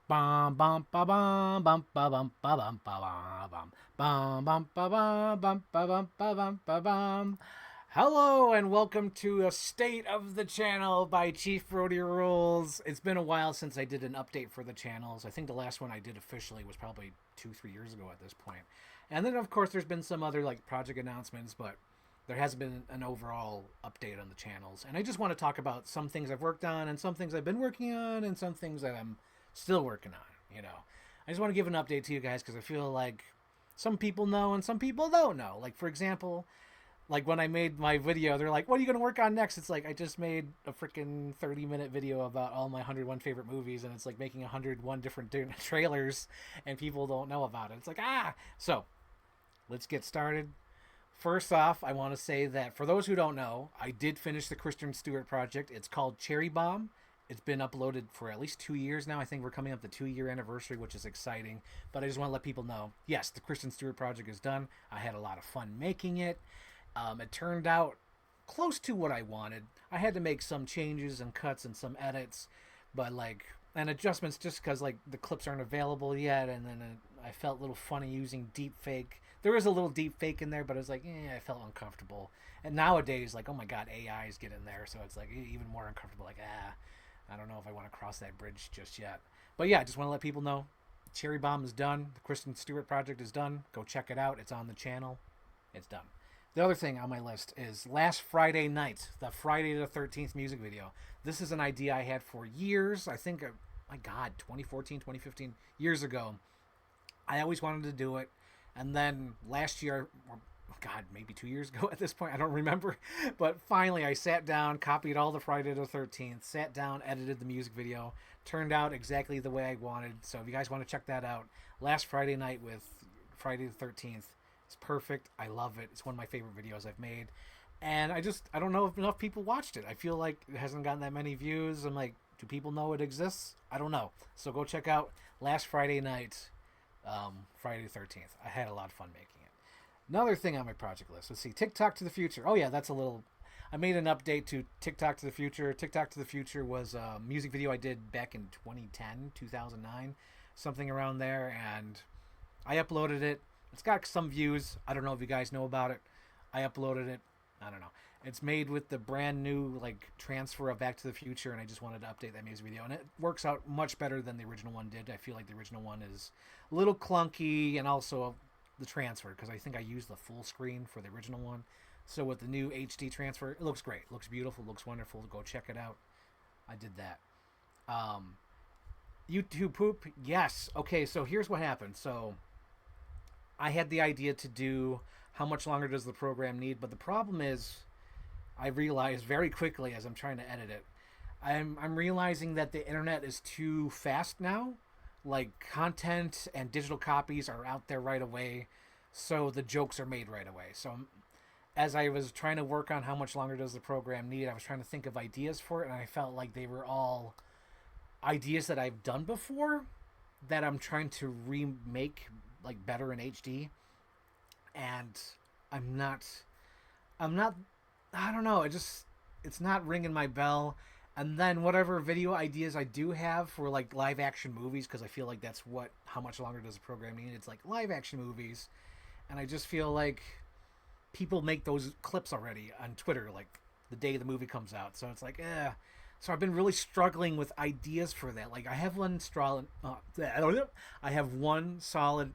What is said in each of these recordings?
Bum bum ba bum bum ba bum ba bum ba bum bum bum ba bum bum ba bum ba bum ba bum. Hello and welcome to a state of the channel by Chief Brody Rules. It's been a while since I did an update for the channels. I think the last one I did officially was probably 2-3 years ago at this point. And then of course there's been some other like project announcements, but there hasn't been an overall update on the channels. And I just want to talk about some things I've worked on and some things I've been working on and some things that I'm still working on, you know. I just want to give an update to you guys because I feel like some people know and some people don't know. Like, for example, like when I made my video, they're like, what are you going to work on next? It's like, I just made a freaking 30-minute video about all my 101 favorite movies, and it's like making 101 different trailers, and people don't know about it. It's like, ah! So, let's get started. First off, I want to say that for those who don't know, I did finish the Kristen Stewart project. It's called Cherry Bomb. It's been uploaded for at least 2 years now. I think we're coming up the 2 year anniversary, which is exciting. But I just want to let people know, yes, the Kristen Stewart project is done. I had a lot of fun making it. It turned out close to what I wanted. I had to make some changes and cuts and some edits, but like and adjustments just because like the clips aren't available yet, and then I felt a little funny using deep fake. There is a little deep fake in there, but it was like, I felt uncomfortable. And nowadays, like, oh my god, AIs get in there, so it's like even more uncomfortable. Like, I don't know if I want to cross that bridge just yet. But yeah, I just want to let people know Cherry Bomb is done. The Kristen Stewart project is done. Go check it out. It's on the channel. It's done. The other thing on my list is last Friday night, the Friday the 13th music video. This is an idea I had for years. I think, my God, 2014, 2015, years ago. I always wanted to do it. And then last year, or God, maybe 2 years ago at this point, I don't remember. But finally, I sat down, copied all the Friday the 13th, sat down, edited the music video. Turned out exactly the way I wanted. So if you guys want to check that out, last Friday night with Friday the 13th, it's perfect. I love it. It's one of my favorite videos I've made. And I don't know if enough people watched it. I feel like it hasn't gotten that many views. I'm like, do people know it exists? I don't know. So go check out last Friday night, Friday the 13th. I had a lot of fun making it. Another thing on my project list. Let's see. TikTok to the Future. Oh, yeah, that's a little. I made an update to TikTok to the Future. TikTok to the Future was a music video I did back in 2010, 2009, something around there. And I uploaded it. It's got some views. I don't know if you guys know about it. I uploaded it. I don't know. It's made with the brand new like transfer of Back to the Future, and I just wanted to update that music video, and it works out much better than the original one did. I feel like the original one is a little clunky, and also the transfer because I think I used the full screen for the original one. So with the new HD transfer, it looks great. It looks beautiful. It looks wonderful. Go check it out. I did that. Um, YouTube poop. Yes. Okay. So here's what happened. So I had the idea to do how much longer does the program need, but the problem is I realized very quickly as I'm trying to edit it, I'm realizing that the internet is too fast now. Like content and digital copies are out there right away, so the jokes are made right away. So as I was trying to work on how much longer does the program need, I was trying to think of ideas for it, and I felt like they were all ideas that I've done before that I'm trying to remake like better in HD, and I'm not I'm not I don't know, it's not ringing my bell. And then whatever video ideas I do have for like live action movies, because I feel like that's what how much longer does the program need? It's like live action movies, and I just feel like people make those clips already on Twitter like the day the movie comes out. So it's like, So I've been really struggling with ideas for that. Like I have one solid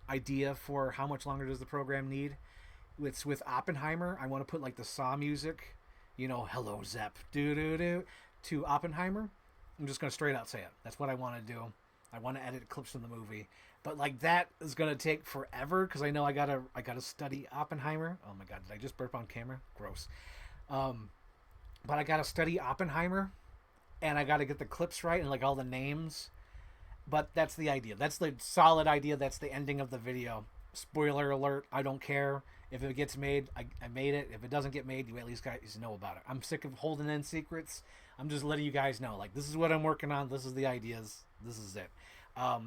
idea for how much longer does the program need. It's with Oppenheimer. I want to put like the Saw music, "Hello Zep," do do do, to Oppenheimer. I'm just gonna straight out say it. That's what I want to do. I want to edit clips from the movie, but like that is gonna take forever because I know I gotta study Oppenheimer. Oh my god, did I just burp on camera? Gross. Um, but I gotta study Oppenheimer, and I gotta get the clips right and like all the names. But that's the idea. That's the solid idea. That's the ending of the video. Spoiler alert, I don't care. If it gets made, I made it. If it doesn't get made, you at least guys know about it. I'm sick of holding in secrets. I'm just letting you guys know. Like, this is what I'm working on. This is the ideas. This is it.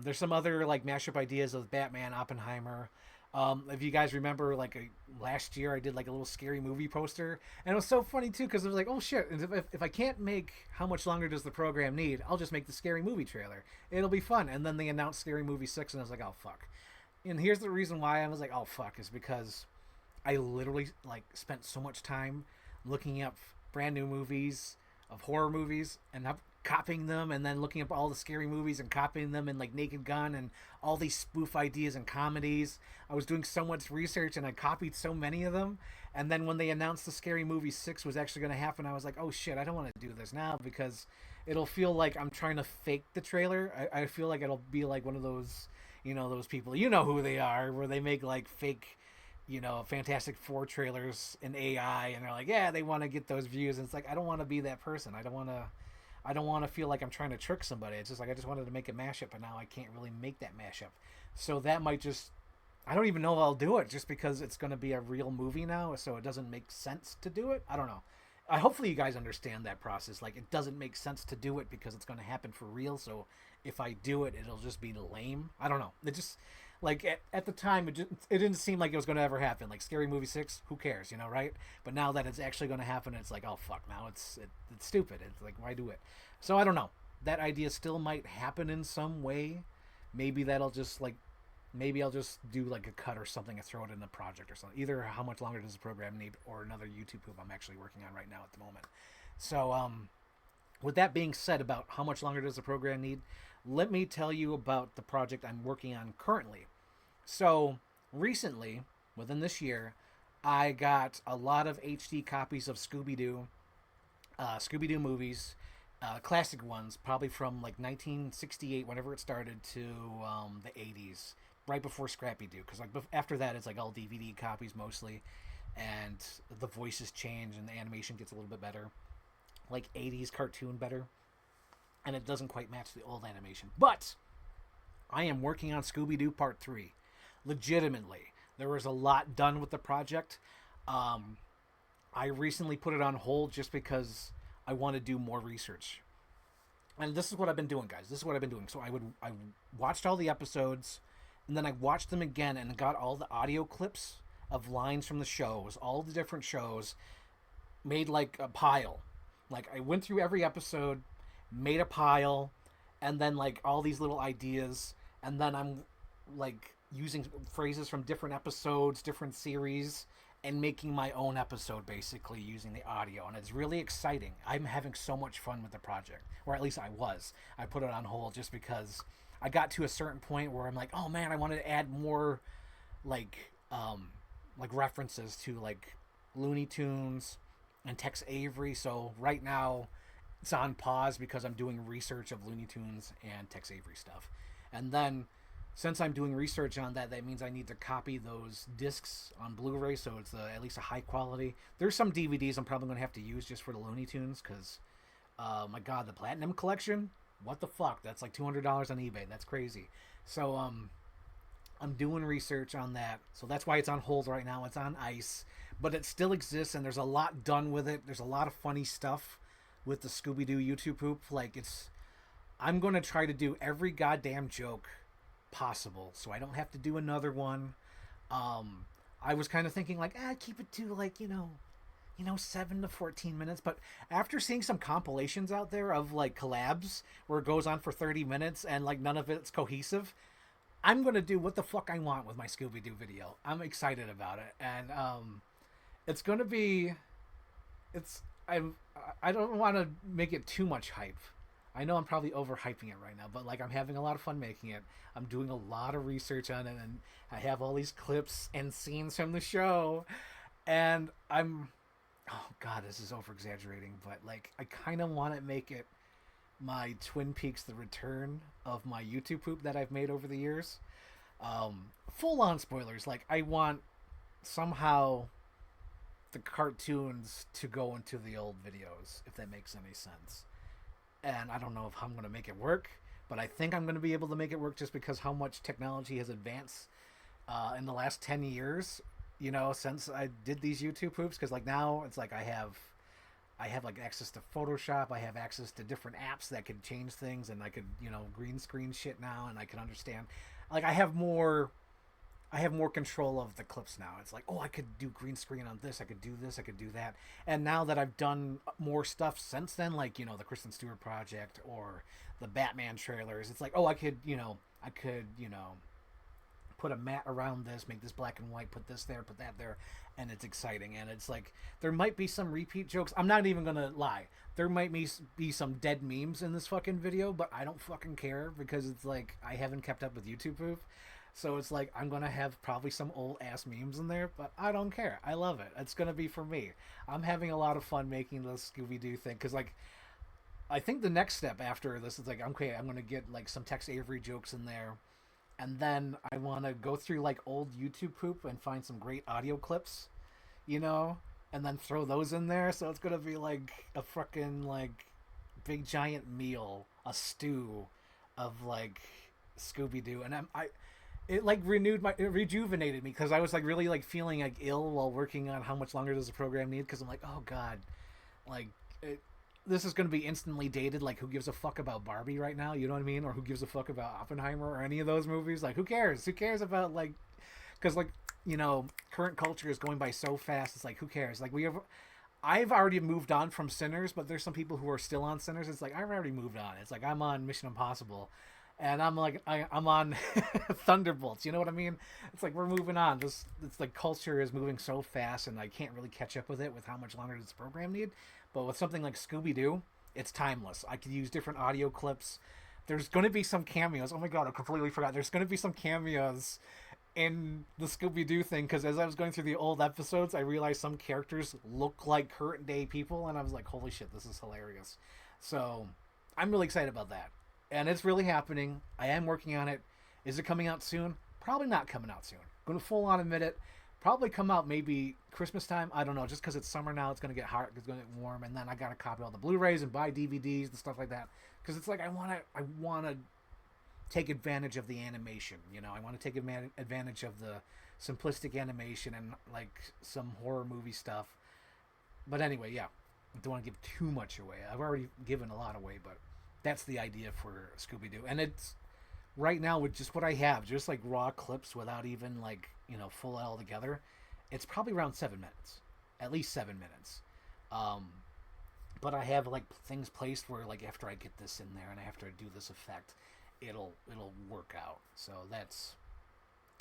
There's some other, like, mashup ideas of Batman, Oppenheimer. If you guys remember, like last year, I did like a little scary movie poster, and it was so funny too because it was like, oh shit! If I can't make how much longer does the program need, I'll just make the scary movie trailer. It'll be fun. And then they announced Scary Movie 6, and I was like, oh fuck. And here's the reason why I was like, oh fuck, is because I literally like spent so much time looking up brand new movies of horror movies and copying them, and then looking up all the scary movies and copying them in like Naked Gun and all these spoof ideas and comedies. I was doing so much research and I copied so many of them. And then when they announced the Scary Movie 6 was actually going to happen, I was like, oh shit, I don't want to do this now because it'll feel like I'm trying to fake the trailer. I feel like it'll be like one of those, those people, you know who they are, where they make like fake, Fantastic Four trailers in AI, and they're like, yeah, they want to get those views. And it's like, I don't want to be that person. I don't want to feel like I'm trying to trick somebody. It's just like I just wanted to make a mashup, but now I can't really make that mashup. So that might just, I don't even know if I'll do it just because it's going to be a real movie now, so it doesn't make sense to do it. I don't know. Hopefully you guys understand that process. Like, it doesn't make sense to do it because it's going to happen for real. So if I do it, it'll just be lame. I don't know. It just, like, at the time, it didn't seem like it was going to ever happen. Like, Scary Movie 6, who cares, right? But now that it's actually going to happen, it's like, oh, fuck, now it's stupid. It's like, why do it? So I don't know. That idea still might happen in some way. Maybe that'll just, like, maybe I'll just do, like, a cut or something and throw it in the project or something. Either how much longer does the program need or another YouTube poop I'm actually working on right now at the moment. So, with that being said about how much longer does the program need, let me tell you about the project I'm working on currently. So recently, within this year, I got a lot of HD copies of Scooby-Doo movies, classic ones, probably from like 1968, whenever it started, to the 80s, right before Scrappy-Doo. Because like after that, it's like all DVD copies mostly, and the voices change and the animation gets a little bit better, like 80s cartoon better, and it doesn't quite match the old animation. But I am working on Scooby-Doo Part 3. Legitimately. There was a lot done with the project. I recently put it on hold just because I want to do more research. And this is what I've been doing, guys. This is what I've been doing. So I watched all the episodes, and then I watched them again and got all the audio clips of lines from the shows, all the different shows, made like a pile. Like, I went through every episode, made a pile, and then like all these little ideas, and then I'm like using phrases from different episodes, different series, and making my own episode basically using the audio. And it's really exciting. I'm having so much fun with the project, or at least I was. I put it on hold just because I got to a certain point where I'm like, oh man, I wanted to add more like references to like Looney Tunes and Tex Avery. So right now it's on pause because I'm doing research of Looney Tunes and Tex Avery stuff. And then since I'm doing research on that, that means I need to copy those discs on Blu-ray, so it's at least a high quality. There's some DVDs I'm probably going to have to use just for the Looney Tunes, because, my God, the Platinum Collection? What the fuck? That's like $200 on eBay. That's crazy. So, I'm doing research on that, so that's why it's on hold right now. It's on ice, but it still exists, and there's a lot done with it. There's a lot of funny stuff with the Scooby-Doo YouTube poop. Like, I'm going to try to do every goddamn joke possible, so I don't have to do another one. I was kind of thinking like, keep it to like 7 to 14 minutes, but after seeing some compilations out there of like collabs where it goes on for 30 minutes and like none of it's cohesive, I'm gonna do what the fuck I want with my Scooby-Doo video. I'm excited about it, and it's gonna be, I don't want to make it too much hype. I know I'm probably overhyping it right now, but like I'm having a lot of fun making it. I'm doing a lot of research on it, and I have all these clips and scenes from the show, and oh god, this is over exaggerating, but like I kind of want to make it my Twin Peaks: The Return of my YouTube poop that I've made over the years. Full on spoilers. Like, I want somehow the cartoons to go into the old videos, if that makes any sense. And I don't know if I'm going to make it work, but I think I'm going to be able to make it work just because how much technology has advanced in the last 10 years, since I did these YouTube poops. Because like now it's like I have like access to Photoshop. I have access to different apps that could change things, and I could green screen shit now, and I can understand. Like, I have more I have more control of the clips now. It's like, oh, I could do green screen on this, I could do this, I could do that. And now that I've done more stuff since then, like, you know, the Kristen Stewart project or the Batman trailers, it's like, oh, I could put a mat around this, make this black and white, put this there, put that there, and it's exciting. And it's like, there might be some repeat jokes. I'm not even gonna lie. There might be some dead memes in this fucking video, but I don't fucking care because it's like, I haven't kept up with YouTube poop. So it's like, I'm gonna have probably some old ass memes in there, but I don't care. I love it. It's gonna be for me. I'm having a lot of fun making the Scooby-Doo thing, because like, I think the next step after this is like, okay, I'm gonna get like some Tex Avery jokes in there, and then I want to go through like old YouTube poop and find some great audio clips, you know, and then throw those in there. So it's gonna be like a fucking like big giant meal, a stew of like Scooby Doo, and it like rejuvenated me, because I was like really like feeling like ill while working on how much longer does the program need, because I'm like, oh god, like this is going to be instantly dated. Like, who gives a fuck about Barbie right now? You know what I mean? Or who gives a fuck about Oppenheimer or any of those movies? Like, who cares? Who cares about, like, because, like, you know, current culture is going by so fast. It's like, who cares? Like, I've already moved on from Sinners, but there's some people who are still on Sinners. It's like, I've already moved on. It's like, I'm on Mission Impossible. And I'm like, I'm on Thunderbolts. You know what I mean? It's like, we're moving on. It's like, culture is moving so fast, and I can't really catch up with it with how much longer does this program need. But with something like Scooby-Doo, it's timeless. I could use different audio clips. There's going to be some cameos. Oh my god, I completely forgot. There's going to be some cameos in the Scooby-Doo thing, because as I was going through the old episodes, I realized some characters look like current day people, and I was like, holy shit, this is hilarious. So I'm really excited about that. And it's really happening. I am working on it. Is it coming out soon? Probably not coming out soon. Going to full on admit it. Probably come out maybe Christmas time. I don't know. Just because it's summer now, it's going to get hot. It's going to get warm. And then I got to copy all the Blu-rays and buy DVDs and stuff like that. Because it's like, I want to take advantage of the animation. You know, I want to take advantage of the simplistic animation and like some horror movie stuff. But anyway, yeah. I don't want to give too much away. I've already given a lot away, but that's the idea for Scooby-Doo. And it's right now with just what I have, just like raw clips without even like, you know, full all together, it's probably around 7 minutes, at least 7 minutes. But I have like things placed where like after I get this in there and after I do this effect, it'll work out. So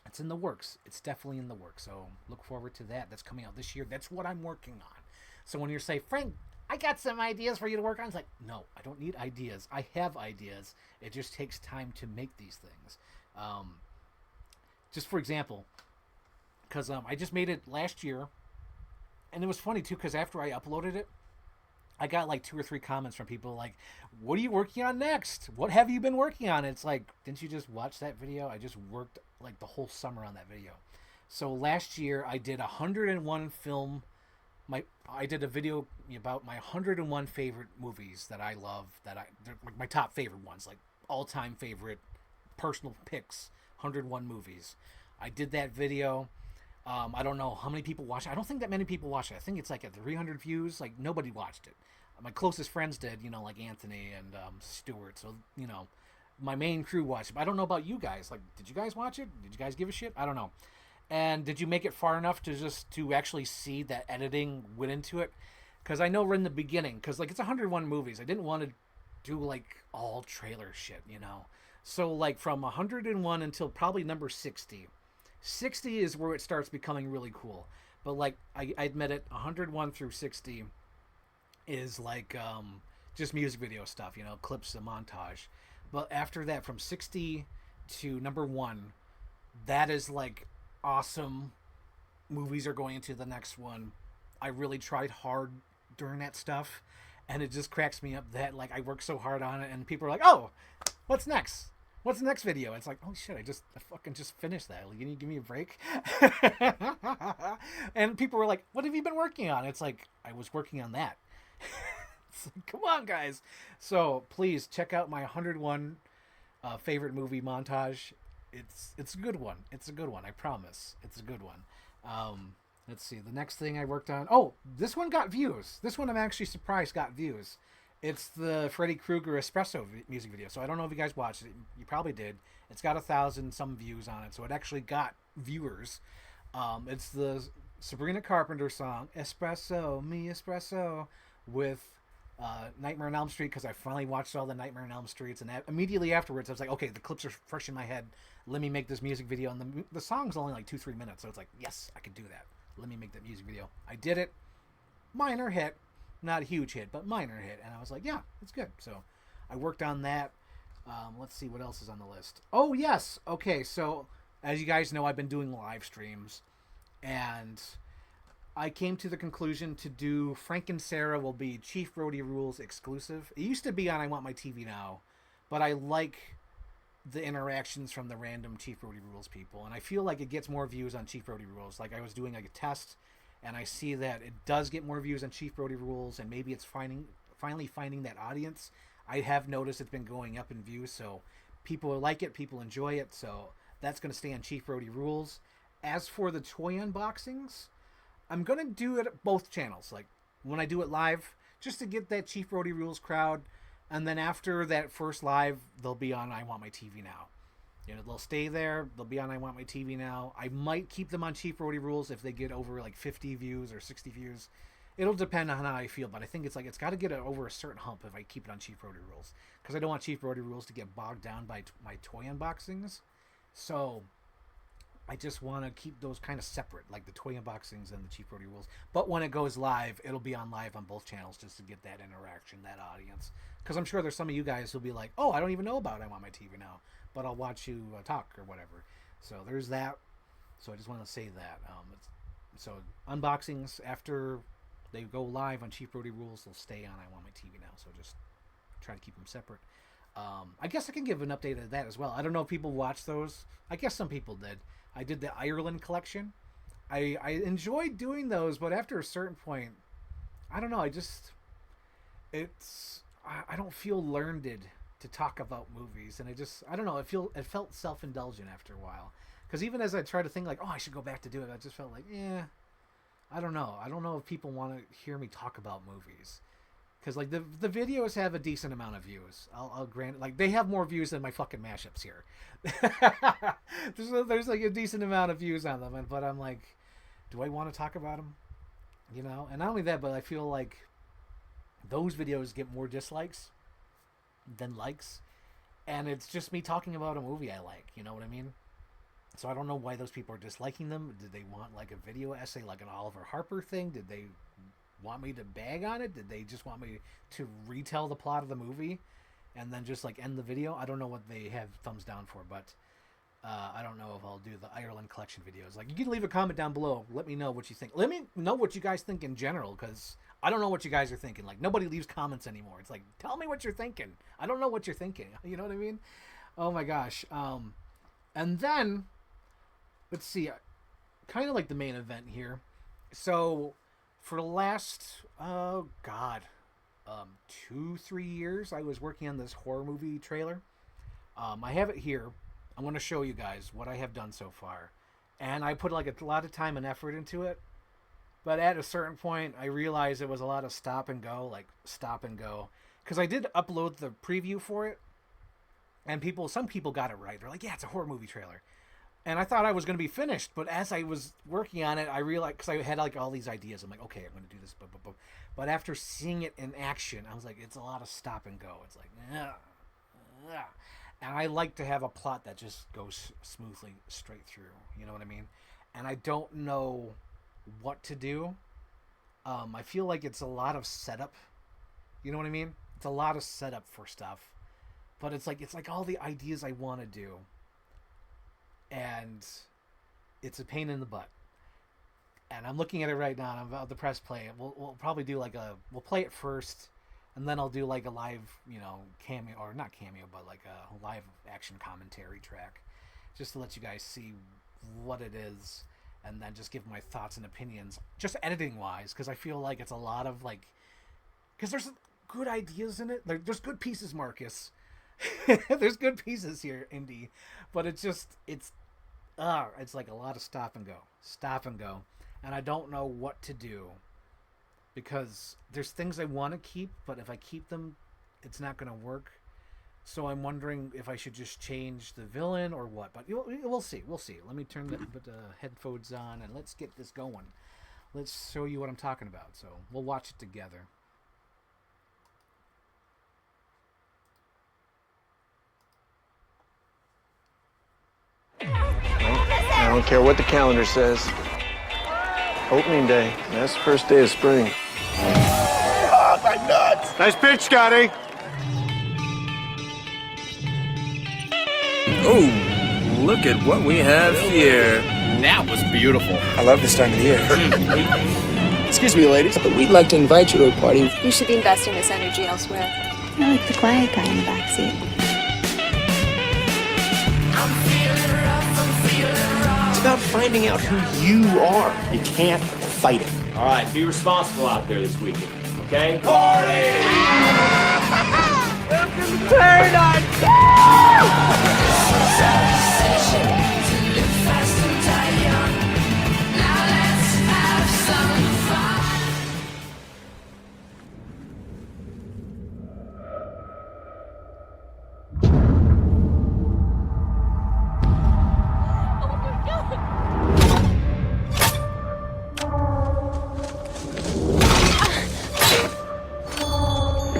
it's in the works. It's definitely in the works. So look forward to that. That's coming out this year. That's what I'm working on. So when you say, Frank, I got some ideas for you to work on, it's like, no, I don't need ideas. I have ideas. It just takes time to make these things. Just for example, because I just made it last year, and it was funny too, because after I uploaded it, I got like 2 or 3 comments from people like, what are you working on next? What have you been working on? It's like, didn't you just watch that video? I just worked like the whole summer on that video. So last year I did 101 film. I did a video about my 101 favorite movies that I love, they're my top favorite ones, like all-time favorite personal picks, 101 movies. I did that video. I don't know how many people watched it. I don't think that many people watched it. I think it's like at 300 views. Like, nobody watched it. My closest friends did, you know, like Anthony and Stuart. So, you know, my main crew watched it. But I don't know about you guys. Like, did you guys watch it? Did you guys give a shit? I don't know. And did you make it far enough to actually see that editing went into it? Because I know we're in the beginning. Because, like, it's 101 movies. I didn't want to do, like, all trailer shit, you know? So, like, from 101 until probably number 60. 60 is where it starts becoming really cool. But, like, I admit it, 101 through 60 is, like, just music video stuff, you know? Clips and montage. But after that, from 60 to number 1, that is, like, awesome. Movies are going into the next one. I really tried hard during that stuff, and it just cracks me up that like I worked so hard on it, and people are like, "Oh, what's next? What's the next video?" It's like, "Oh shit, I fucking just finished that. Like, can you give me a break?" And people were like, "What have you been working on?" It's like, I was working on that. It's like, come on, guys. So please check out my 101 favorite movie montage. It's a good one. It's a good one. I promise. It's a good one. Let's see. The next thing I worked on. Oh, this one got views. This one I'm actually surprised got views. It's the Freddy Krueger Espresso music video. So I don't know if you guys watched it. You probably did. It's got 1,000 some views on it, so it actually got viewers. It's the Sabrina Carpenter song "Espresso, Me Espresso" with Nightmare on Elm Street, because I finally watched all the Nightmare on Elm Streets, and immediately afterwards I was like, okay, the clips are fresh in my head. Let me make this music video, and the song's only like 2-3 minutes, so it's like, yes, I can do that. Let me make that music video. I did it. Minor hit, not a huge hit, but minor hit, and I was like, yeah, it's good. So I worked on that. Let's see what else is on the list. Oh yes, okay. So as you guys know, I've been doing live streams, and I came to the conclusion to do Frank and Sarah will be Chief Brody Rules exclusive. It used to be on I Want My TV Now, but I like the interactions from the random Chief Brody Rules people, and I feel like it gets more views on Chief Brody Rules. Like I was doing like a test, and I see that it does get more views on Chief Brody Rules, and maybe it's finally finding that audience. I have noticed it's been going up in views, so people like it, people enjoy it, so that's going to stay on Chief Brody Rules. As for the toy unboxings, I'm going to do it at both channels. Like when I do it live, just to get that Chief Brody Rules crowd, and then after that first live, they'll be on I Want My TV Now. You know, they'll stay there. They'll be on I Want My TV Now. I might keep them on Chief Brody Rules if they get over like 50 views or 60 views. It'll depend on how I feel, but I think it's like it's got to get over a certain hump if I keep it on Chief Brody Rules, because I don't want Chief Brody Rules to get bogged down by my toy unboxings. So I just want to keep those kind of separate, like the toy unboxings and the Chief Brody Rules. But when it goes live, it'll be on live on both channels just to get that interaction, that audience. Because I'm sure there's some of you guys who'll be like, oh, I don't even know about I Want My TV Now, but I'll watch you talk or whatever. So there's that. So I just want to say that. So unboxings after they go live on Chief Brody Rules, they'll stay on I Want My TV Now. So just try to keep them separate. I guess I can give an update of that as well. I don't know if people watch those. I guess some people did. I did the Ireland collection. I enjoyed doing those, but after a certain point, I don't know. I don't feel learned to talk about movies, and I don't know. It felt self-indulgent after a while. Because even as I try to think like, oh, I should go back to do it, I just felt like, I don't know. I don't know if people want to hear me talk about movies. Because like the videos have a decent amount of views. I'll grant, like they have more views than my fucking mashups here. there's like a decent amount of views on them, but I'm like, do I want to talk about them? You know, and not only that, but I feel like those videos get more dislikes than likes, and it's just me talking about a movie I like. You know what I mean? So I don't know why those people are disliking them. Did they want like a video essay, like an Oliver Harper thing? Did they want me to bag on it? Did they just want me to retell the plot of the movie and then just like end the video? I don't know what they have thumbs down for, but I don't know if I'll do the Ireland collection videos. Like, you can leave a comment down below. Let me know what you think. Let me know what you guys think in general, because I don't know what you guys are thinking. Like, nobody leaves comments anymore. It's like, tell me what you're thinking. I don't know what you're thinking. You know what I mean? Oh my gosh. And then let's see, kind of like the main event here. So for the last 2-3 years, I was working on this horror movie trailer. I have it here. I'm going to show you guys what I have done so far, and I put like a lot of time and effort into it, but at a certain point I realized it was a lot of stop and go, because I did upload the preview for it, and some people got it right. They're like, yeah, it's a horror movie trailer. And I thought I was going to be finished, but as I was working on it, I realized, because I had like all these ideas, I'm like, okay, I'm going to do this, but after seeing it in action, I was like, it's a lot of stop and go. It's like, and I like to have a plot that just goes smoothly straight through. You know what I mean? And I don't know what to do. I feel like it's a lot of setup. You know what I mean? It's a lot of setup for stuff, but it's like all the ideas I want to do, and it's a pain in the butt. And I'm looking at it right now, and I'm about to press play. We'll probably do we'll play it first, and then I'll do like a live, cameo, or not cameo, but like a live action commentary track, just to let you guys see what it is, and then just give my thoughts and opinions, just editing wise, because I feel like it's a lot of because there's good ideas in it. There's good pieces, Marcus. There's good pieces here, Indy, but it's like a lot of stop and go, and I don't know what to do because there's things I want to keep, but if I keep them, it's not going to work. So I'm wondering if I should just change the villain or what. But we'll see. We'll see. Let me turn the headphones on and let's get this going. Let's show you what I'm talking about. So we'll watch it together. I don't care what the calendar says. Opening day. That's the first day of spring. Oh, my nuts! Nice pitch, Scotty. Oh, look at what we have here. That was beautiful. I love this time of the year. Excuse me, ladies, but we'd like to invite you to a party. You should be investing this energy elsewhere. I like the quiet guy in the backseat. It's about finding out who you are. You can't fight it. All right, be responsible out there this weekend, okay?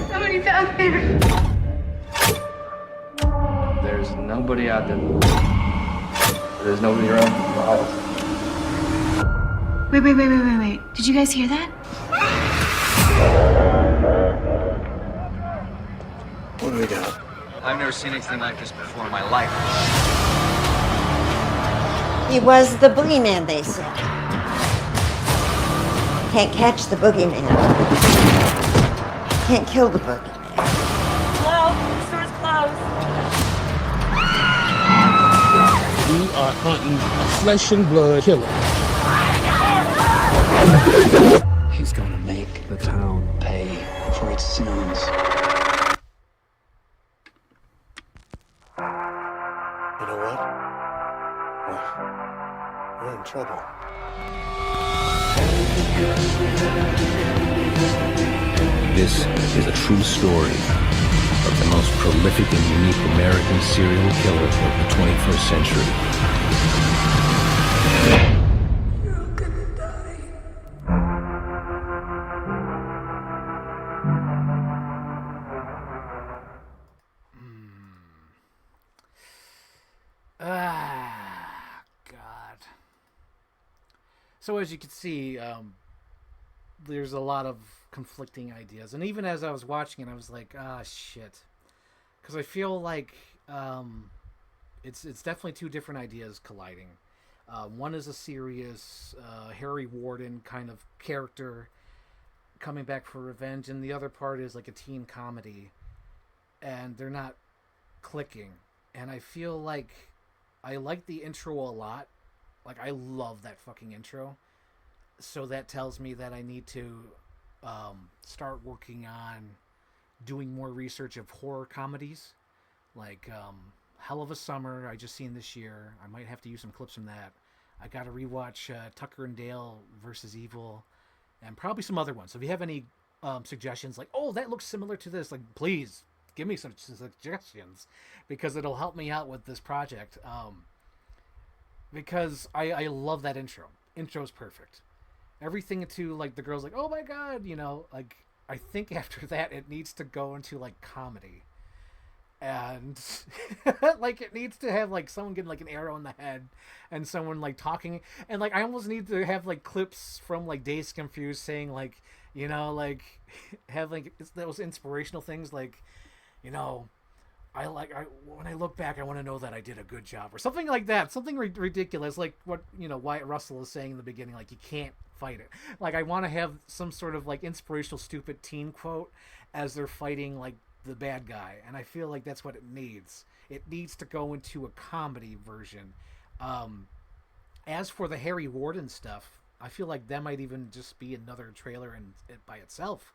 Somebody's out there. There's nobody out there. There's nobody around. Wait. Did you guys hear that? What do we got? I've never seen anything like this before in my life. He was the boogeyman, they said. Can't catch the boogeyman. Can't kill the boogeyman. We are hunting a flesh and blood killer. He's gonna make the town pay for its sins. You know what? We're in trouble. This is a true story of the most prolific and unique American serial killer of the 21st century. God. So as you can see, there's a lot of conflicting ideas, and even as I was watching it, I was like, shit, because I feel like it's definitely two different ideas colliding. One is a serious Harry Warden kind of character coming back for revenge, and the other part is like a teen comedy, and they're not clicking. And I feel like I like the intro a lot. Like, I love that fucking intro. So that tells me that I need to start working on doing more research of horror comedies. Like Hell of a Summer, I just seen this year. I might have to use some clips from that. I got to rewatch Tucker and Dale versus Evil, and probably some other ones. So if you have any suggestions, like, oh, that looks similar to this, like, please give me some suggestions, because it'll help me out with this project. Because I love that intro. Intro's perfect. Everything to, like, the girl's like, oh my god, you know, like, I think after that it needs to go into, like, comedy. And like, it needs to have, like, someone getting, like, an arrow in the head, and someone, like, talking, and, like, I almost need to have, like, clips from, like, Dazed Confused saying, like, you know, like, have, like, those inspirational things, like, you know, when I look back, I want to know that I did a good job, or something like that, something ridiculous, like what, you know, Wyatt Russell is saying in the beginning, like, you can't fight it. Like, I want to have some sort of, like, inspirational stupid teen quote as they're fighting, like, the bad guy, and I feel like that's what it needs. It needs to go into a comedy version. As for the Harry Warden stuff, I feel like that might even just be another trailer by itself.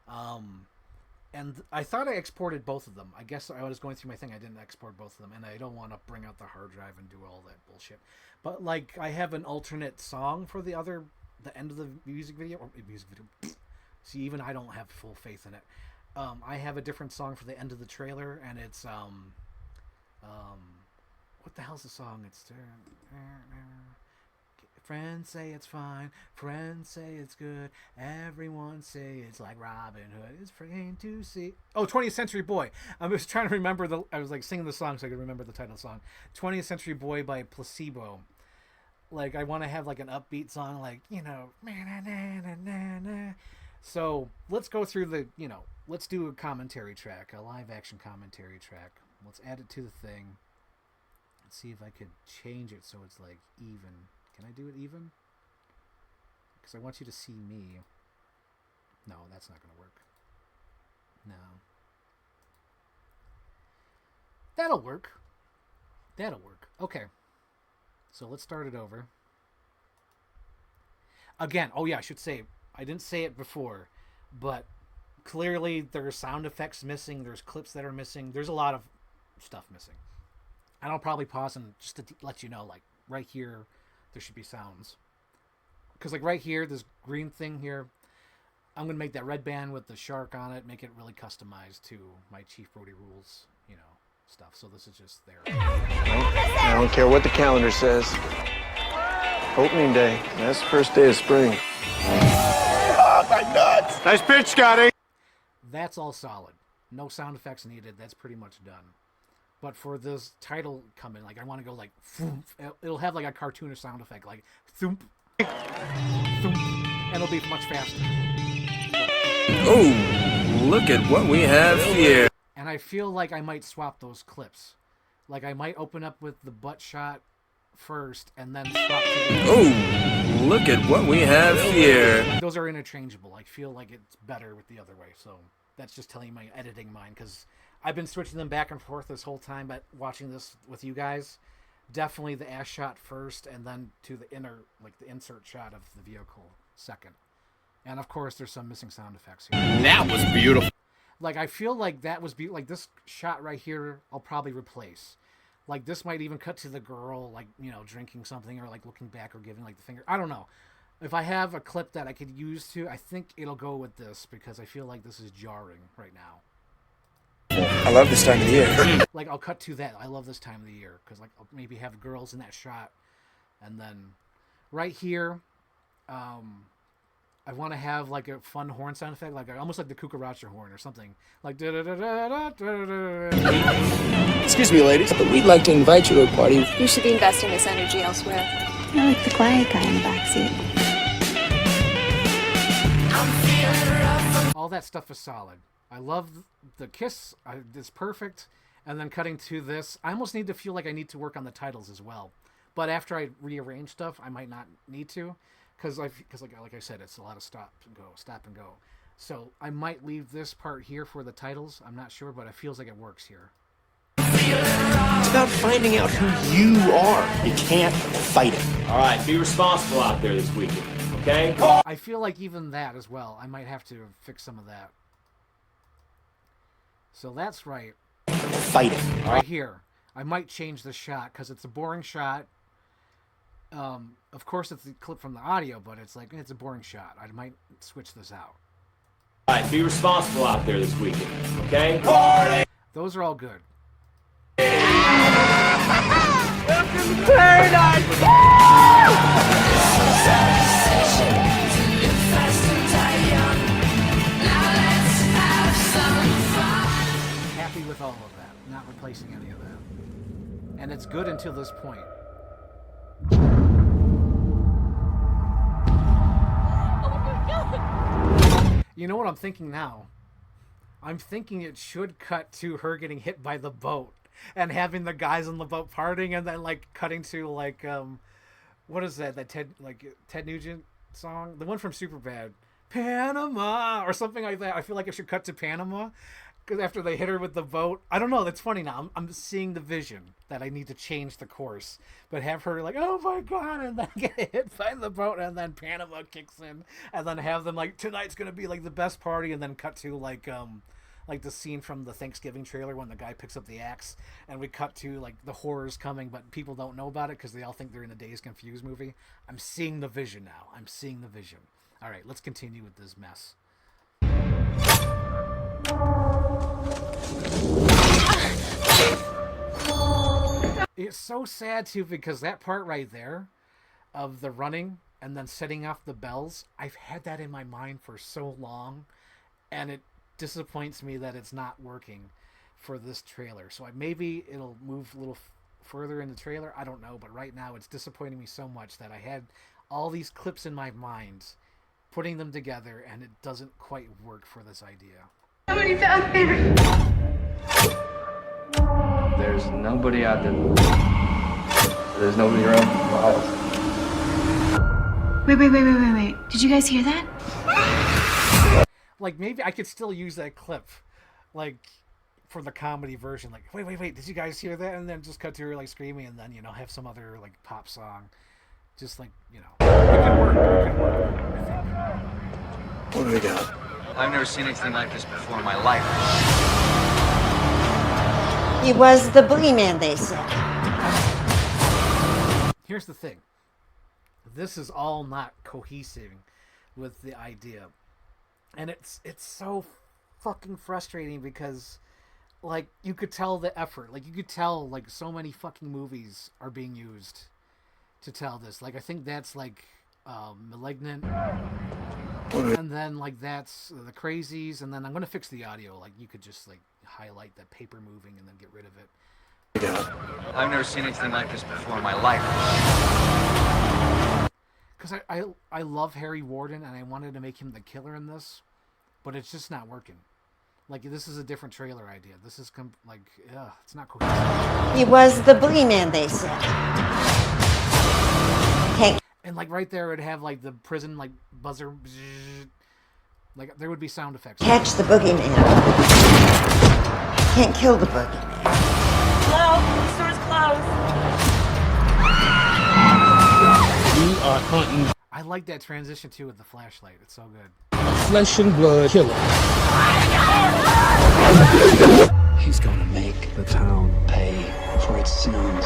And I thought I exported both of them. I guess I was going through my thing, I didn't export both of them, and I don't want to bring out the hard drive and do all that bullshit. But, like, I have an alternate song for the end of the music video, See, even I don't have full faith in it. I have a different song for the end of the trailer, and it's what the hell's the song? It's friends say it's fine, friends say it's good, everyone say it's like Robin Hood is free to see. Oh, 20th Century Boy. I was trying to remember I was like singing the song so I could remember the title of the song. 20th Century Boy by Placebo. Like, I want to have like an upbeat song, like, you know, so let's go through the, you know, let's do a commentary track, a live action commentary track. Let's add it to the thing and see if I could change it so it's like even. Can I do it even? Because I want you to see me. No, that's not going to work. No. That'll work. That'll work. Okay. So let's start it over. Again, oh yeah, I should say, I didn't say it before, but clearly there are sound effects missing. There's clips that are missing. There's a lot of stuff missing. And I'll probably pause and just to let you know, like right here, there should be sounds. Because like right here, this green thing here, I'm going to make that red band with the shark on it, make it really customized to my Chief Brody Rules, you know, stuff. So this is just there. I don't care what the calendar says. Opening day. That's the first day of spring. Oh, my nuts! Nice pitch, Scotty. That's all solid. No sound effects needed. That's pretty much done. But for this title coming, like I want to go like, thump. It'll have like a cartoonish sound effect, like thump, thump, and it'll be much faster. Oh, look at what we have here. And I feel like I might swap those clips. Like I might open up with the butt shot first and then swap to the... Oh, look at what we have here. Those are interchangeable. I feel like it's better with the other way. So that's just telling my editing mind, because I've been switching them back and forth this whole time, but watching this with you guys, definitely the ass shot first and then to the inner, like the insert shot of the vehicle second. And of course there's some missing sound effects here. That was beautiful. Like I feel like that was like this shot right here I'll probably replace. Like this might even cut to the girl, like, you know, drinking something or like looking back or giving like the finger. I don't know. If I have a clip that I could use to, I think it'll go with this, because I feel like this is jarring right now. I love this time of the year. Like I'll cut to that. I love this time of the year because like I'll maybe have girls in that shot, and then right here, I want to have like a fun horn sound effect, like almost like the Cucaracha horn or something, like da da da da da da. Excuse me, ladies, but we'd like to invite you to a party. You should be investing this energy elsewhere. I like the quiet guy in the backseat. All that stuff is solid. I love the kiss. It's perfect. And then cutting to this, I almost need to feel like I need to work on the titles as well. But after I rearrange stuff, I might not need to, because like I said, it's a lot of stop and go. So I might leave this part here for the titles. I'm not sure, but it feels like it works here. It's about finding out who you are. You can't fight it. All right, be responsible out there this weekend, okay? I feel like even that as well, I might have to fix some of that. So that's right. Fight it. Right here. I might change the shot because it's a boring shot. Of course, it's the clip from the audio, but it's like, it's a boring shot. I might switch this out. All right, be responsible out there this weekend, okay? Party! Those are all good. Welcome to paradise! Happy with all of that. Not replacing any of that. And it's good until this point. You know what I'm thinking now? I'm thinking it should cut to her getting hit by the boat and having the guys on the boat partying, and then like cutting to like what is that Ted Nugent song, the one from Superbad, Panama or something like that. I feel like it should cut to Panama because after they hit her with the boat, I don't know, that's funny now. I'm seeing the vision that I need to change the course, but have her like, oh my god, and then get hit by the boat, and then Panama kicks in, and then have them like, tonight's gonna be like the best party, and then cut to like the scene from the Thanksgiving trailer when the guy picks up the axe, and we cut to like the horrors coming, but people don't know about it because they all think they're in the Dazed Confused movie. I'm seeing the vision now. I'm seeing the vision. All right, let's continue with this mess. It's so sad too because that part right there of the running and then setting off the bells, I've had that in my mind for so long, and it disappoints me that it's not working for this trailer. So maybe it'll move a little further in the trailer. I don't know, but right now it's disappointing me so much that I had all these clips in my mind, putting them together, and it doesn't quite work for this idea. Somebody found there. There's nobody out there. There's nobody around. Wait. Did you guys hear that? Like, maybe I could still use that clip, like, for the comedy version. Like, wait, did you guys hear that? And then just cut to her, like, screaming, and then, you know, have some other, like, pop song. Just, like, you know. It could work, I think. What do we got? I've never seen anything like this before in my life. He was the boogeyman, they said. Here's the thing. This is all not cohesive with the idea. And it's so fucking frustrating because, like, you could tell the effort. Like, you could tell, like, so many fucking movies are being used to tell this. Like, I think that's, like, Malignant. And then, like, that's The Crazies. And then I'm going to fix the audio. Like, you could just, like, highlight that paper moving and then get rid of it. I've never seen anything like this before in my life. Because I love Harry Warden, and I wanted to make him the killer in this, but it's just not working. Like, this is a different trailer idea. This is, it's not cohesive. He was the boogeyman, they said. Hey. And, like, right there, it'd have, like, the prison, like, buzzer. Like, there would be sound effects. Catch the boogeyman. Can't kill the boogeyman. Hello? The store's closed. We are hunting I like that transition, too, with the flashlight. It's so good. a flesh and blood killer. He's gonna make the town pay for its sins.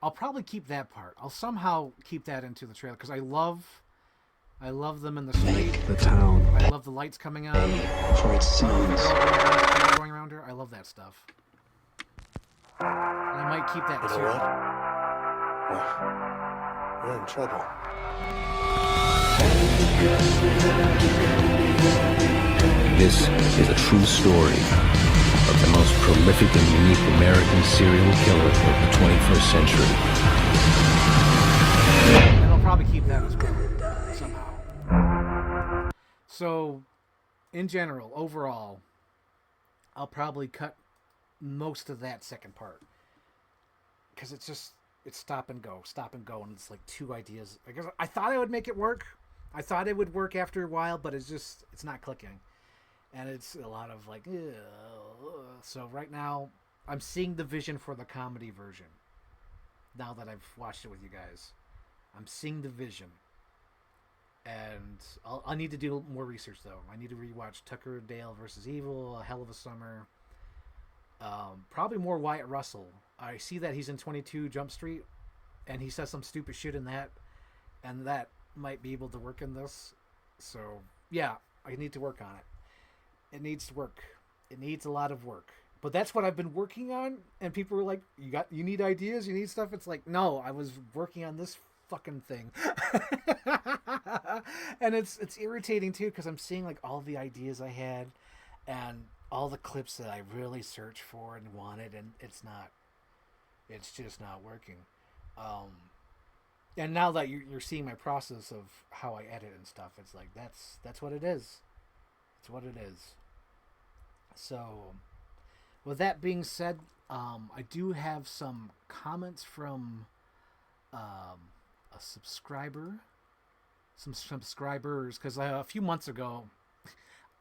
I'll probably keep that part. I'll somehow keep that into the trailer, because I love them in the street. Make the town I love the lights coming on. pay for its sins. Going around her. I love that stuff. I might keep that You too. know what? Well, we're in trouble. This is a true story of the most prolific and unique American serial killer of the 21st century. And I'll probably keep that as well, somehow. So, in general, overall, I'll probably cut most of that second part. Because it's stop and go, and it's like two ideas. I thought I would make it work. I thought it would work after a while, but it's not clicking. And it's a lot of like, ugh. So right now, I'm seeing the vision for the comedy version. Now that I've watched it with you guys, I'm seeing the vision. And I'll need to do more research, though. I need to rewatch Tucker Dale vs. Evil, A Hell of a Summer. Probably more Wyatt Russell. I see that he's in 22 Jump Street, and he says some stupid shit in that, and that might be able to work in this. So, yeah, I need to work on it. It needs to work. It needs a lot of work. But that's what I've been working on, and people were like, you need ideas? You need stuff? It's like, no, I was working on this fucking thing. And it's irritating, too, because I'm seeing, like, all the ideas I had, and all the clips that I really searched for and wanted, and it's just not working. And now that you're seeing my process of how I edit and stuff, it's like, that's what it is. It's what it is. So, with that being said, I do have some comments from a subscriber, some subscribers, because a few months ago,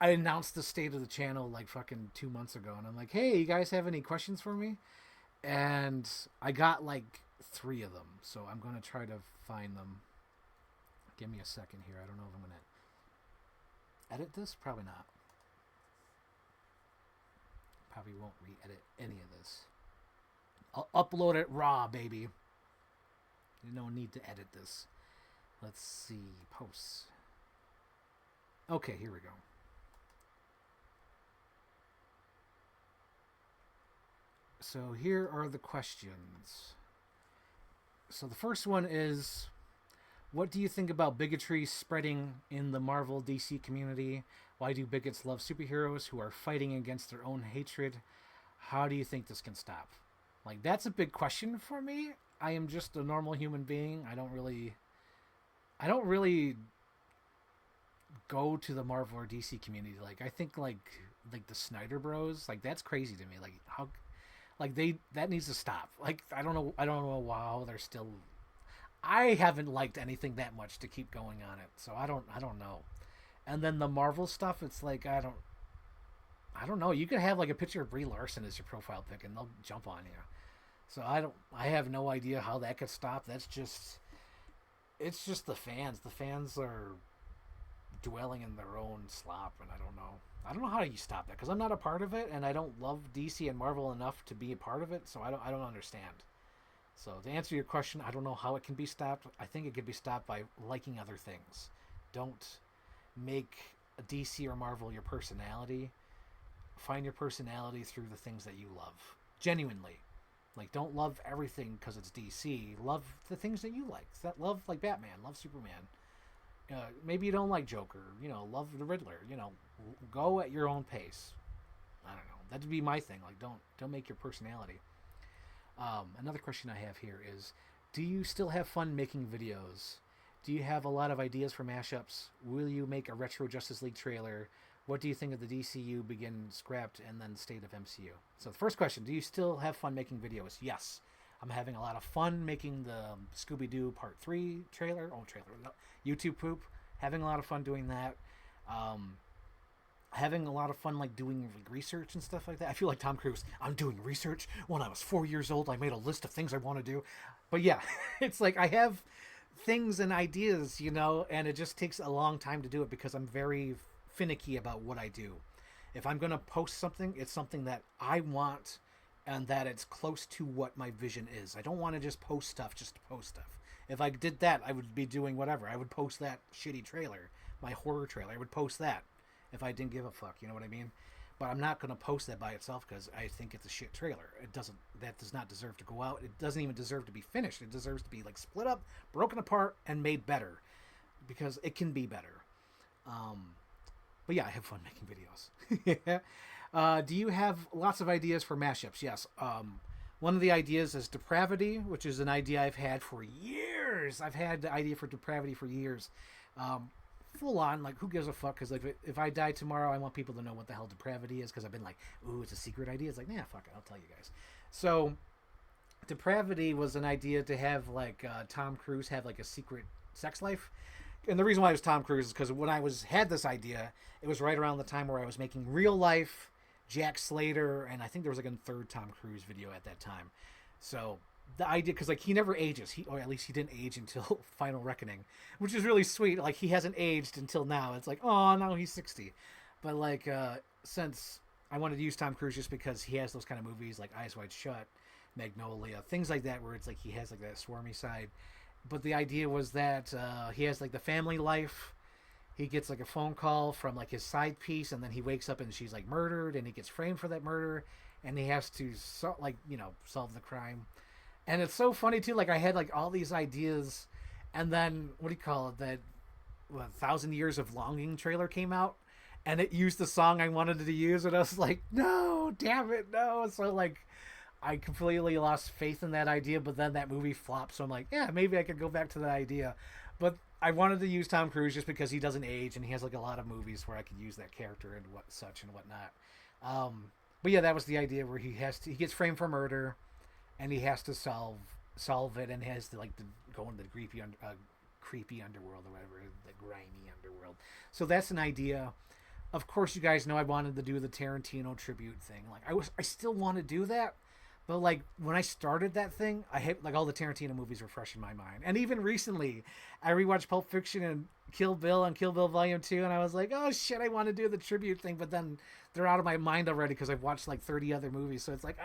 I announced the state of the channel like fucking 2 months ago, and I'm like, hey, you guys have any questions for me? And I got like 3 of them, so I'm going to try to find them. Give me a second here. I don't know if I'm going to edit this. Probably not. Probably won't re-edit any of this. I'll upload it raw, baby. No need to edit this. Let's see. Posts. Okay, here we go. So here are the questions. So the first one is, what do you think about bigotry spreading in the Marvel DC community? Why do bigots love superheroes who are fighting against their own hatred? How do you think this can stop? Like, that's a big question for me. I am just a normal human being. I don't really go to the Marvel or DC community. Like, I think like the Snyder Bros, like, that's crazy to me. Like, how, like, that needs to stop. Like, I don't know how they're still. I haven't liked anything that much to keep going on it, so I don't know. And then the Marvel stuff, it's like, I don't know. You could have like a picture of Brie Larson as your profile pic, and they'll jump on you. So I have no idea how that could stop. It's just the fans. The fans are dwelling in their own slop, and I don't know how you stop that, because I'm not a part of it, and I don't love DC and Marvel enough to be a part of it, so I don't understand. So to answer your question, I don't know how it can be stopped. I think it could be stopped by liking other things. Don't make a DC or Marvel your personality. Find your personality through the things that you love. Genuinely. Like, don't love everything because it's DC. Love the things that you like. Love, like, Batman. Love Superman. Maybe you don't like Joker. Love the Riddler. Go at your own pace. I don't know. That'd be my thing. Like, don't make your personality. Another question I have here is, do you still have fun making videos? Do you have a lot of ideas for mashups? Will you make a retro Justice League trailer? What do you think of the DCU begin scrapped and then state of MCU? So the first question, do you still have fun making videos? Yes. I'm having a lot of fun making the Scooby-Doo Part 3 trailer. No, YouTube poop. Having a lot of fun doing that. Having a lot of fun like doing research and stuff like that. I feel like Tom Cruise. I'm doing research. When I was 4 years old, I made a list of things I want to do. But yeah, it's like I have things and ideas, and it just takes a long time to do it because I'm very finicky about what I do. If I'm going to post something, it's something that I want and that it's close to what my vision is. I don't want to just post stuff just to post stuff. If I did that, I would be doing whatever. I would post that shitty trailer, my horror trailer. I would post that if I didn't give a fuck, you know what I mean? But I'm not going to post that by itself because I think it's a shit trailer. That does not deserve to go out. It doesn't even deserve to be finished. It deserves to be like split up, broken apart, and made better because it can be better. But yeah, I have fun making videos. Do you have lots of ideas for mashups? Yes. One of the ideas is Depravity, which is an idea I've had for years. I've had the idea for Depravity for years. Full on, like, who gives a fuck? Because like, if I die tomorrow, I want people to know what the hell Depravity is, because I've been like, ooh, it's a secret idea. It's like, nah, fuck it, I'll tell you guys. So Depravity was an idea to have like Tom Cruise have like a secret sex life. And the reason why it was Tom Cruise is because when I had this idea, it was right around the time where I was making Real Life, Jack Slater, and I think there was like a third Tom Cruise video at that time. So the idea, because like he never ages, or at least he didn't age until Final Reckoning, which is really sweet. Like he hasn't aged until now. It's like, oh, now he's 60. But like since I wanted to use Tom Cruise just because he has those kind of movies like Eyes Wide Shut, Magnolia, things like that, where it's like he has like that swarmy side. But the idea was that he has like the family life. He gets like a phone call from like his side piece, and then he wakes up and she's like murdered, and he gets framed for that murder, and he has to solve the crime. And it's so funny too. Like I had like all these ideas, and then what do you call it? That 1,000 Years of Longing trailer came out, and it used the song I wanted to use, and I was like, no, damn it, no. So like, I completely lost faith in that idea. But then that movie flopped, so I'm like, yeah, maybe I could go back to that idea. But I wanted to use Tom Cruise just because he doesn't age, and he has like a lot of movies where I could use that character and whatnot. But yeah, that was the idea where he gets framed for murder. And he has to solve it, and has to go into the creepy underworld or whatever, the grimy underworld. So that's an idea. Of course, you guys know I wanted to do the Tarantino tribute thing. Like I still want to do that, but like when I started that thing, I had like all the Tarantino movies were fresh in my mind. And even recently, I rewatched Pulp Fiction and Kill Bill and Kill Bill Volume 2, and I was like, oh shit, I want to do the tribute thing, but then they're out of my mind already because I've watched like 30 other movies. So it's like,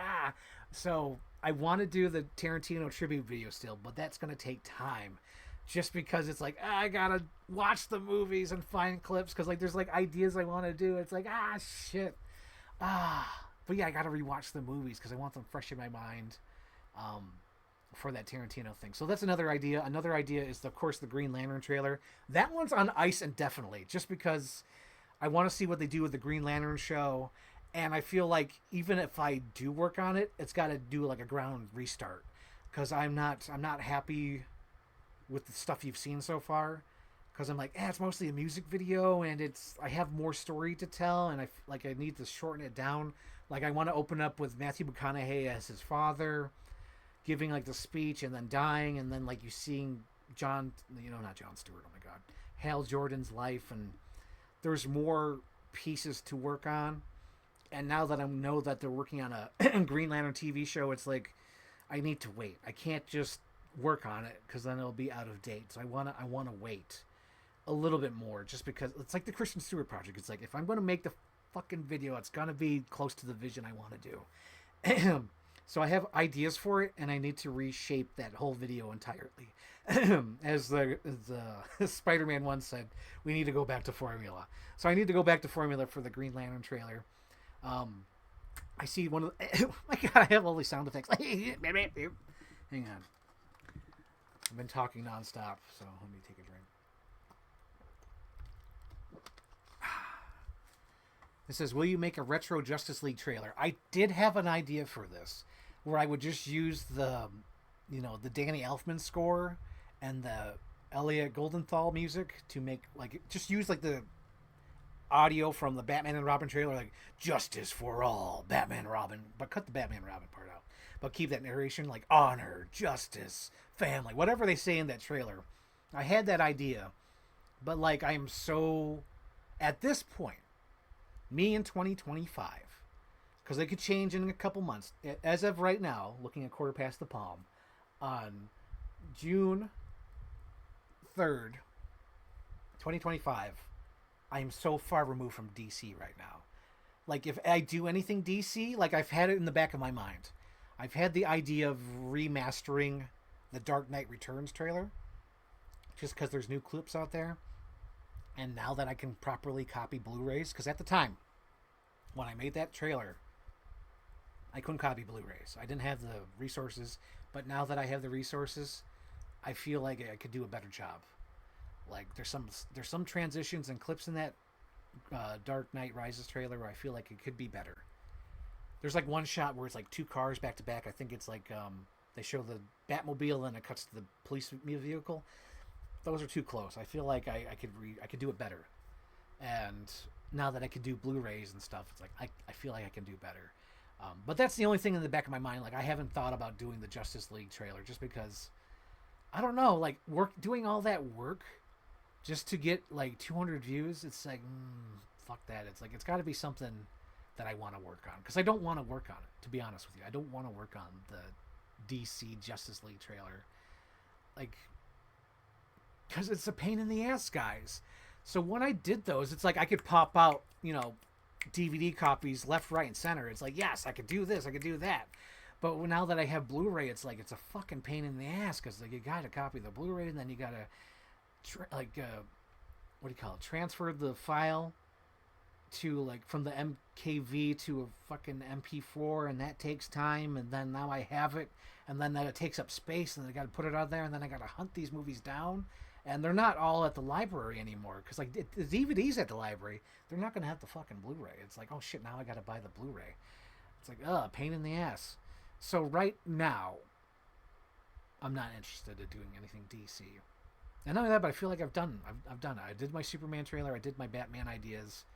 so I want to do the Tarantino tribute video still, but that's going to take time just because it's like, I got to watch the movies and find clips because like there's like ideas I want to do. It's like, shit. But yeah, I got to rewatch the movies because I want them fresh in my mind for that Tarantino thing. So that's another idea. Another idea is, of course, the Green Lantern trailer. That one's on ice indefinitely, just because I want to see what they do with the Green Lantern show. And I feel like even if I do work on it, it's got to do like a ground restart, because I'm not happy with the stuff you've seen so far. Because I'm like, it's mostly a music video, and I have more story to tell, and I need to shorten it down. Like, I want to open up with Matthew McConaughey as his father, giving like the speech, and then dying, and then like you seeing not Jon Stewart, oh my God, Hal Jordan's life, and there's more pieces to work on. And now that I know that they're working on a Green Lantern TV show, it's like I need to wait. I can't just work on it because then it'll be out of date. So I want to wait a little bit more, just because it's like the Kristen Stewart project. It's like, if I'm going to make the fucking video, it's going to be close to the vision I want to do. So I have ideas for it, and I need to reshape that whole video entirely. As the Spider-Man one said, we need to go back to formula. So I need to go back to formula for the Green Lantern trailer. I see one of the... oh my God, I have all these sound effects. Hang on. I've been talking nonstop, so let me take a drink. It says, will you make a retro Justice League trailer? I did have an idea for this, where I would just use the Danny Elfman score and the Elliot Goldenthal music to make, like, just use like the audio from the Batman and Robin trailer, like, justice for all, Batman and Robin, but cut the Batman and Robin part out. But keep that narration, like honor, justice, family, whatever they say in that trailer. I had that idea, but like, I am so, at this point, me in 2025, because they could change in a couple months. As of right now, looking at quarter past the palm, on June 3rd, 2025, I am so far removed from DC right now. Like, if I do anything DC, like, I've had it in the back of my mind. I've had the idea of remastering the Dark Knight Returns trailer, just because there's new clips out there. And now that I can properly copy Blu-rays, because at the time, when I made that trailer, I couldn't copy Blu-rays. I didn't have the resources, but now that I have the resources, I feel like I could do a better job. Like, there's some transitions and clips in that Dark Knight Rises trailer where I feel like it could be better. There's like one shot where it's like two cars back to back. I think it's like they show the Batmobile and it cuts to the police vehicle. Those are too close. I feel like I could do it better. And now that I could do Blu-rays and stuff, it's like I feel like I can do better. But that's the only thing in the back of my mind. Like, I haven't thought about doing the Justice League trailer just because, I don't know, like, doing all that work just to get like 200 views. It's like, fuck that. It's like, it's got to be something that I want to work on, because I don't want to work on it, to be honest with you. I don't want to work on the DC Justice League trailer, like, because it's a pain in the ass, guys. So when I did those, it's like I could pop out, DVD copies left, right, and center. It's like, yes, I could do this, I could do that. But now that I have Blu-ray, it's like, it's a fucking pain in the ass, because like, you got to copy the Blu-ray, and then you got to transfer the file to, like, from the MKV to a fucking MP4, and that takes time. And then now I have it, and then it takes up space, and I got to put it out there, and then I got to hunt these movies down. And they're not all at the library anymore, because like the DVD's at the library, they're not gonna have the fucking Blu-ray. It's like, oh shit, now I gotta buy the Blu-ray. It's like, pain in the ass. So right now, I'm not interested in doing anything DC. And not only that, but I feel like I've done it. I did my Superman trailer, I did my Batman ideas.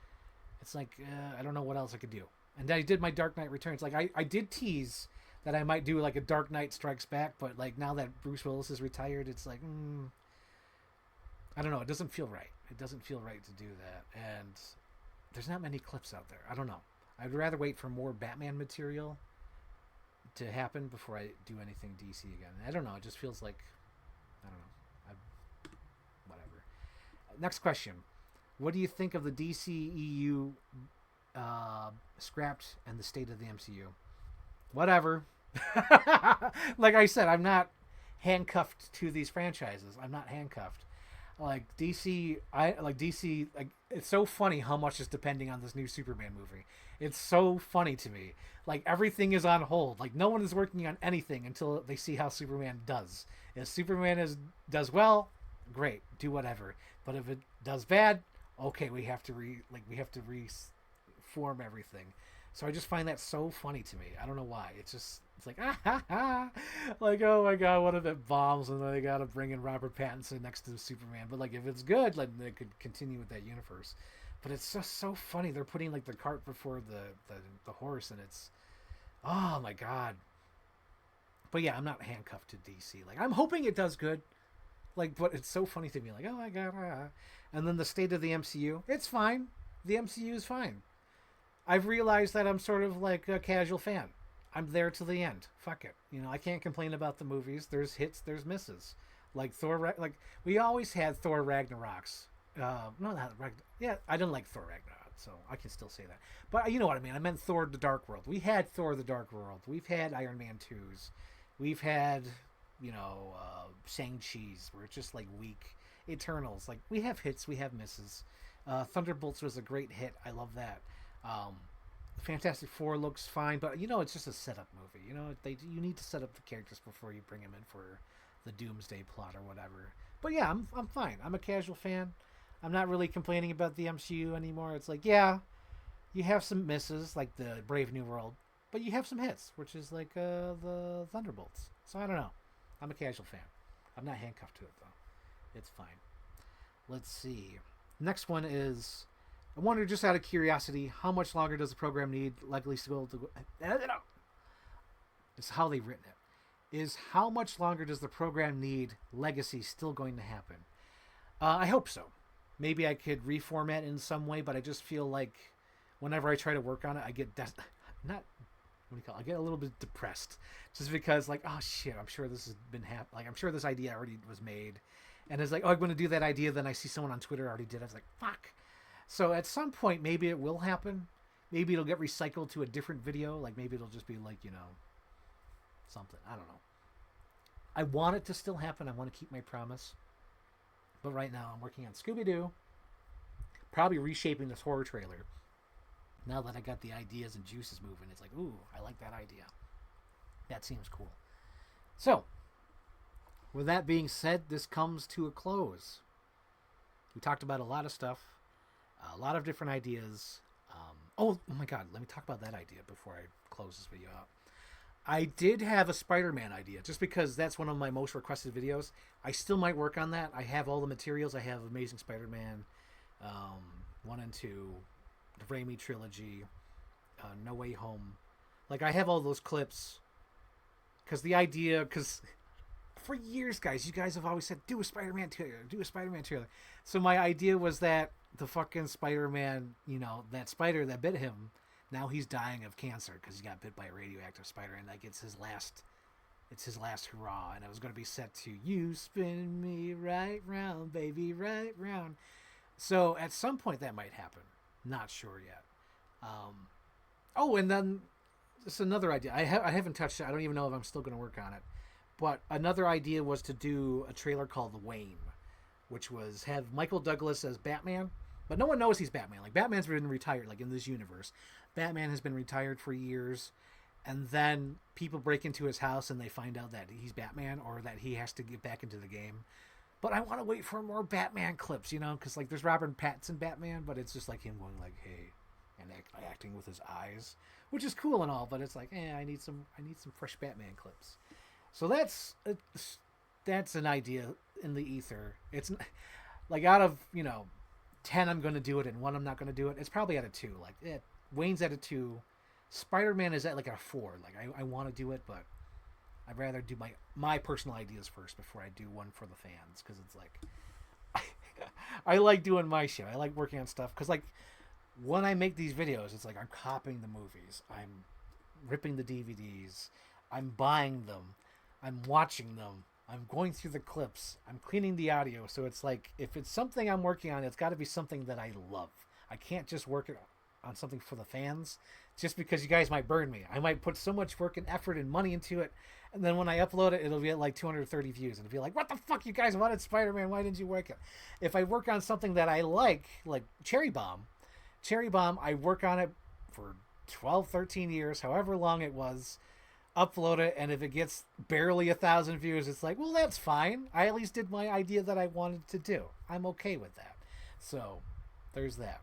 It's like, I don't know what else I could do. And I did my Dark Knight Returns. Like, I did tease that I might do like a Dark Knight Strikes Back, but like, now that Bruce Willis is retired, it's like, I don't know. It doesn't feel right. It doesn't feel right to do that. And there's not many clips out there. I don't know. I'd rather wait for more Batman material to happen before I do anything DC again. I don't know. It just feels like, I don't know. Whatever. Next question. What do you think of the DCEU scrapped and the state of the MCU? Whatever. Like I said, I'm not handcuffed to these franchises. I'm not handcuffed. Like DC, like it's so funny how much is depending on this new Superman movie. It's so funny to me. Like everything is on hold. Like no one is working on anything until they see how Superman does. If Superman does well, great, do whatever. But if it does bad, okay, we have to reform everything. So I just find that so funny to me. I don't know why. It's like like, oh my god, what if it bombs and then they gotta bring in Robert Pattinson next to Superman? But like if it's good, like they could continue with that universe. But it's just so funny. They're putting like the cart before the horse, and it's, oh my god. But yeah, I'm not handcuffed to DC. Like I'm hoping it does good. Like, but it's so funny to me. Like, oh my god. And then the state of the MCU, it's fine. The MCU is fine. I've realized that I'm sort of like a casual fan. I'm there to the end. Fuck it. You know, I can't complain about the movies. There's hits, there's misses. Like Thor, like we always had Thor Ragnaroks. No, not Ragnar. Yeah, I didn't like Thor Ragnarok, so I can still say that. But you know what I mean. I meant Thor: The Dark World. We had Thor: The Dark World. We've had Iron Man 2s. We've had, you know, Shang-Chi's, where it's just like weak. Eternals. Like we have hits, we have misses. Thunderbolts was a great hit. I love that. Fantastic Four looks fine, but you know it's just a setup movie. You know you need to set up the characters before you bring them in for the Doomsday plot or whatever. But yeah, I'm fine. I'm a casual fan. I'm not really complaining about the MCU anymore. It's like, yeah, you have some misses like the Brave New World, but you have some hits, which is like the Thunderbolts. So I don't know. I'm a casual fan. I'm not handcuffed to it though. It's fine. Let's see. Next one is, I wonder, just out of curiosity, how much longer does the program need Legally still to go? It's how they've written it. Is how much longer does the program need Legacy still going to happen? I hope so. Maybe I could reformat in some way, but I just feel like whenever I try to work on it, I get I get a little bit depressed, just because like, oh shit, I'm sure this has been I'm sure this idea already was made, and it's like, oh, I'm going to do that idea, then I see someone on Twitter already did it. I was like, fuck. So at some point, maybe it will happen. Maybe it'll get recycled to a different video. Like maybe it'll just be like, you know, something. I don't know. I want it to still happen. I want to keep my promise. But right now I'm working on Scooby-Doo. Probably reshaping this horror trailer. Now that I got the ideas and juices moving, it's like, ooh, I like that idea. That seems cool. So, with that being said, this comes to a close. We talked about a lot of stuff. A lot of different ideas. Oh my god, let me talk about that idea before I close this video out. I did have a Spider-Man idea, just because that's one of my most requested videos. I still might work on that. I have all the materials. I have Amazing Spider-Man 1 and 2, the Raimi trilogy, No Way Home. Like, I have all those clips. Because for years, guys, you guys have always said, do a Spider-Man trailer. So my idea was that the fucking Spider-Man, you know, that spider that bit him, now he's dying of cancer because he got bit by a radioactive spider, and like it's his last hurrah. And it was going to be set to "You Spin Me Right Round, Baby, Right Round." So at some point that might happen. Not sure yet. Oh, and then just another idea. I haven't touched it. I don't even know if I'm still going to work on it. But another idea was to do a trailer called Wayne, which was have Michael Douglas as Batman, but no one knows he's Batman. Like, Batman's been retired, like in this universe. Batman has been retired for years, and then people break into his house and they find out that he's Batman, or that he has to get back into the game. But I want to wait for more Batman clips, you know, because like there's Robert Pattinson Batman, but it's just like him going like, hey, and acting with his eyes, which is cool and all, but it's like, I need some fresh Batman clips. So that's an idea in the ether. It's like, out of, 10 I'm going to do it and 1 I'm not going to do it. It's probably at a 2. Like, Wayne's at a 2. Spider-Man is at like a 4. Like, I want to do it, but I'd rather do my personal ideas first before I do one for the fans, because it's like I like doing my shit. I like working on stuff, because like when I make these videos, it's like I'm copying the movies, I'm ripping the DVDs, I'm buying them, I'm watching them, I'm going through the clips, I'm cleaning the audio. So it's like, if it's something I'm working on, it's got to be something that I love. I can't just work on something for the fans just because you guys might burn me. I might put so much work and effort and money into it, And then when I upload it, it'll be at like 230 views. And it'll be like, what the fuck, you guys wanted Spider-Man? Why didn't you work it? If I work on something that I like Cherry Bomb, I work on it for 12, 13 years, however long it was, upload it, and if it gets barely 1,000 views, it's like, well, that's fine. I at least did my idea that I wanted to do. I'm okay with that. So, there's that.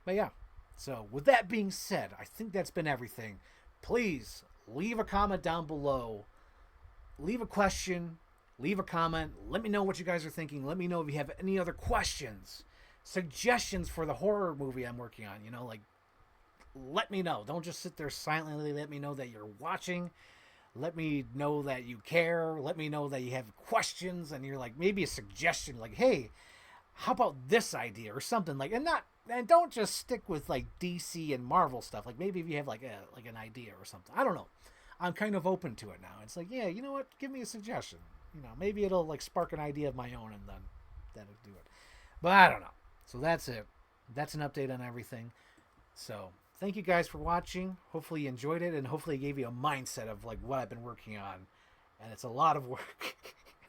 But yeah, so with that being said, I think that's been everything. Please leave a comment down below. Leave a question. Leave a comment. Let me know what you guys are thinking. Let me know if you have any other questions, suggestions for the horror movie I'm working on. You know, like, let me know. Don't just sit there silently. Let me know that you're watching. Let me know that you care. Let me know that you have questions and you're like, maybe a suggestion, like, hey, how about this idea or something, like, and don't just stick with like DC and Marvel stuff. Like, maybe if you have like an idea or something. I don't know. I'm kind of open to it now. It's like, yeah, you know what? Give me a suggestion. You know, maybe it'll like spark an idea of my own, and then that'll do it. But I don't know. So that's it. That's an update on everything. So thank you guys for watching. Hopefully you enjoyed it, and hopefully it gave you a mindset of like what I've been working on. And it's a lot of work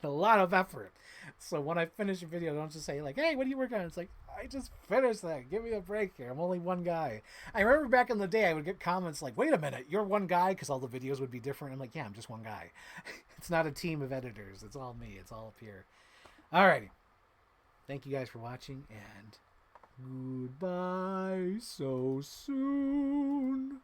and a lot of effort. So when I finish a video, don't just say like, hey, what are you working on? It's like, I just finished that. Give me a break here. I'm only one guy. I remember back in the day, I would get comments like, wait a minute, you're one guy? Because all the videos would be different. I'm like, yeah, I'm just one guy. It's not a team of editors. It's all me. It's all up here. Alrighty. Thank you guys for watching, and goodbye so soon.